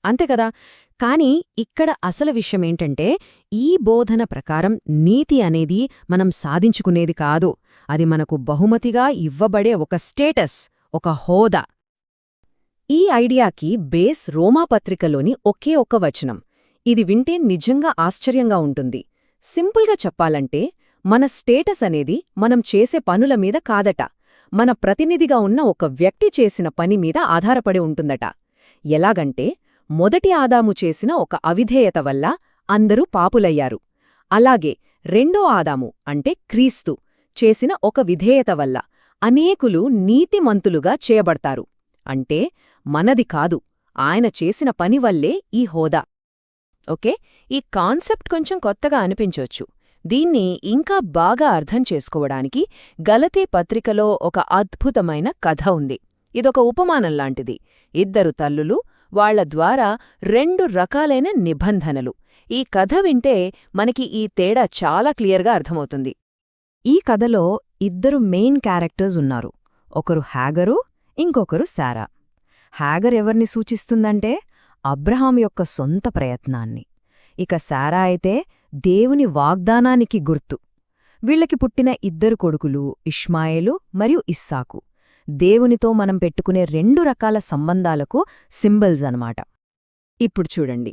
అంతే కదా. కానీ ఇక్కడ అసలు విషయమేంటంటే, ఈ బోధన ప్రకారం నీతి అనేది మనం సాధించుకునేది కాదు. అది మనకు బహుమతిగా ఇవ్వబడే ఒక స్టేటస్, ఒక హోదా. ఈ ఐడియాకి బేస్ రోమాపత్రికలోని ఒకే ఒక్క వచనం. ఇది వింటే నిజంగా ఆశ్చర్యంగా ఉంటుంది. సింపుల్గా చెప్పాలంటే, మన స్టేటస్ అనేది మనం చేసే పనుల మీద కాదట, మన ప్రతినిధిగా ఉన్న ఒక వ్యక్తి చేసిన పని మీద ఆధారపడి ఉంటుందట. ఎలాగంటే, మొదటి ఆదాము చేసిన ఒక అవిధేయత వల్ల అందరూ పాపులయ్యారు. అలాగే రెండో ఆదాము అంటే క్రీస్తు చేసిన ఒక విధేయత వల్ల అనేకులు నీతిమంతులుగా చేయబడతారు. అంటే మనది కాదు, ఆయన చేసిన పని వల్లే ఈ హోదా. ఓకే, ఈ కాన్సెప్ట్ కొంచెం కొత్తగా అనిపించొచ్చు. దీన్ని ఇంకా బాగా అర్థం చేసుకోవడానికి గలతీ పత్రికలో ఒక అద్భుతమైన కథ ఉంది. ఇదొక ఉపమానంలాంటిది. ఇద్దరు తల్లులు, వాళ్ల ద్వారా రెండు రకాలైన నిబంధనలు. ఈ కథ వింటే మనకి ఈ తేడా చాలా క్లియర్గా అర్థమవుతుంది. ఈ కథలో ఇద్దరు మెయిన్ క్యారెక్టర్స్ ఉన్నారు. ఒకరు హ్యాగరు, ఇంకొకరు శారా. హ్యాగర్ ఎవర్ని సూచిస్తుందంటే అబ్రహాం యొక్క సొంత ప్రయత్నాన్ని. ఇక శారా అయితే దేవుని వాగ్దానానికి గుర్తు. వీళ్లకి పుట్టిన ఇద్దరు కొడుకులు ఇష్మాయేలు మరియు ఇస్సాకు. దేవునితో మనం పెట్టుకునే రెండు రకాల సంబంధాలకు సింబల్స్ అన్నమాట. ఇప్పుడు చూడండి,